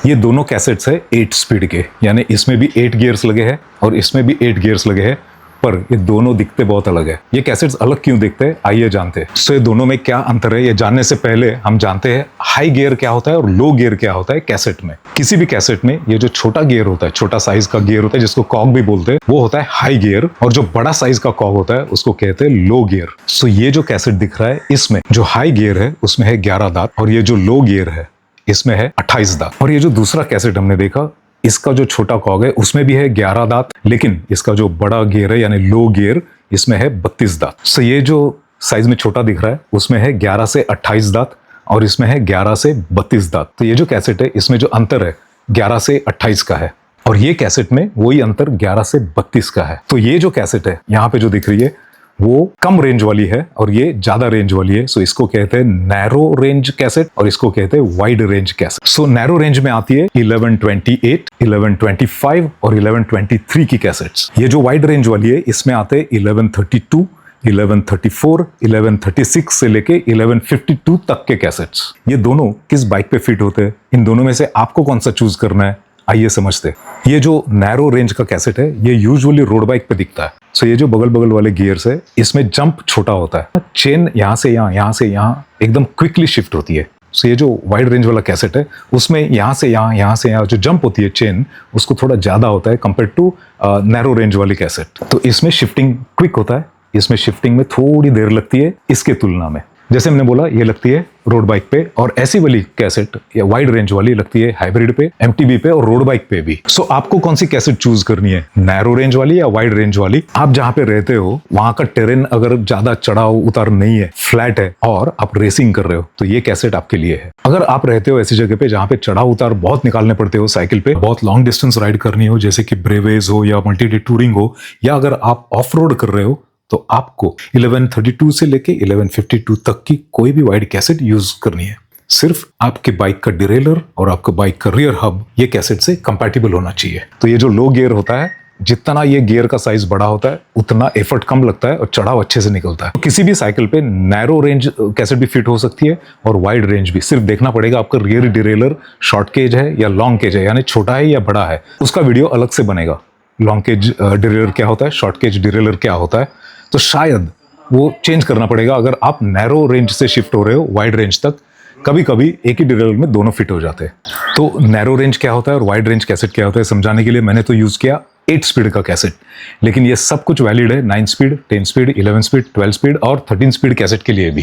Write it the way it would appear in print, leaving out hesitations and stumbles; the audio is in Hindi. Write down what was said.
ये दोनों कैसेट्स है 8 स्पीड के, यानी इसमें भी 8 गियर्स लगे हैं और इसमें भी 8 गियर्स लगे हैं, पर ये दोनों दिखते बहुत अलग है। ये कैसेट्स अलग क्यों दिखते हैं, आइए जानते हैं। सो ये दोनों में क्या अंतर है, ये जानने से पहले हम जानते हैं हाई गियर क्या होता है और लो गियर क्या होता है कैसेट में। किसी भी कैसेट में ये जो छोटा गियर होता है, छोटा साइज का गियर होता है जिसको कॉग भी बोलते हैं, वो होता है हाई गियर, और जो बड़ा साइज का कॉग होता है उसको कहते हैं लो गियर। सो ये जो कैसेट दिख रहा है, इसमें जो हाई गियर है उसमें है 11 दांत और ये जो लो गियर है इसमें है 28 दांत। और ये जो दूसरा कैसेट हमने देखा, इसका जो छोटा कॉग है उसमें भी है 11 दांत, लेकिन इसका जो बड़ा गियर है यानी लो गियर, इसमें है 32 दांत। सो ये जो साइज में छोटा दिख रहा है उसमें है 11 से 28 दांत और इसमें है 11 से 32 दांत। तो ये जो कैसेट है इसमें जो अंतर है 11 से 28 का है, और ये कैसेट में वही अंतर 11 से 32 का है। तो ये जो कैसेट है यहाँ पे जो दिख रही है वो कम रेंज वाली है और ये ज्यादा रेंज वाली है। सो इसको कहते हैं नैरो रेंज कैसेट और इसको कहते हैं वाइड रेंज कैसेट। सो नैरो रेंज में आती है 1128, 1125 और 1123 की कैसेट्स। ये जो वाइड रेंज वाली है इसमें आते हैं 1132, 1134, 1136 से लेके 1152 तक के कैसेट्स। ये दोनों किस बाइक पे फिट होते हैं, इन दोनों में से आपको कौन सा चूज करना है, आइए समझते। ये जो नैरो रेंज का कैसेट है ये यूजुअली रोड बाइक पे दिखता है। सो ये जो बगल बगल वाले गियर्स है इसमें जंप छोटा होता है, चेन यहाँ से यहाँ, यहाँ से यहाँ एकदम क्विकली शिफ्ट होती है। सो ये जो वाइड रेंज वाला कैसेट है उसमें यहाँ से यहाँ, यहाँ से यहाँ जो जंप होती है चेन, उसको थोड़ा ज्यादा होता है कंपेयर टू नैरो रेंज वाली कैसेट। तो इसमें शिफ्टिंग क्विक होता है, इसमें शिफ्टिंग में थोड़ी देर लगती है इसके तुलना में। जैसे हमने बोला ये लगती है रोड बाइक पे, और ऐसी वाली कैसेट या वाइड रेंज वाली लगती है हाइब्रिड पे, एमटीबी पे और रोड बाइक पे भी। सो आपको कौन सी कैसेट चूज करनी है, नैरो रेंज वाली या वाइड रेंज वाली। आप जहां पे रहते हो वहां का टेरेन अगर ज्यादा चढ़ाव उतार नहीं है, फ्लैट है और आप रेसिंग कर रहे हो, तो ये कैसेट आपके लिए है। अगर आप रहते हो ऐसी जगह पे जहां पे चढ़ाव उतार बहुत निकालने पड़ते हो, साइकिल पे बहुत लॉन्ग डिस्टेंस राइड करनी हो, जैसे कि ब्रेवेज हो या मल्टी डे टूरिंग हो, या अगर आप ऑफ रोड कर रहे हो, तो आपको 1132 से लेके 1152 तक की कोई भी वाइड कैसेट यूज करनी है। सिर्फ आपके बाइक का डिरेलर और आपका बाइक का रियर हब ये कैसेट से कंपैटिबल होना चाहिए। तो ये जो लो गियर होता है, जितना ये गियर का साइज बड़ा होता है उतना एफर्ट कम लगता है और चढ़ाव अच्छे से निकलता है। तो किसी भी साइकिल पे नैरो रेंज कैसेट भी फिट हो सकती है और वाइड रेंज भी। सिर्फ देखना पड़ेगा आपका रियर डिरेलर शॉर्ट केज है या लॉन्ग केज है, यानी छोटा है या बड़ा है। उसका वीडियो अलग से बनेगा, लॉन्ग केज डिरेलर क्या होता है, शॉर्ट केज डिरेलर क्या होता है, तो शायद वो चेंज करना पड़ेगा अगर आप नैरो रेंज से शिफ्ट हो रहे हो वाइड रेंज तक। कभी कभी एक ही डिरेलर में दोनों फिट हो जाते हैं। तो नैरो रेंज क्या होता है और वाइड रेंज कैसेट क्या होता है समझाने के लिए मैंने तो यूज किया 8 स्पीड का कैसेट, लेकिन ये सब कुछ वैलिड है 9 स्पीड, 10 स्पीड, 11 स्पीड, 12 स्पीड और 13 स्पीड कैसेट के लिए भी।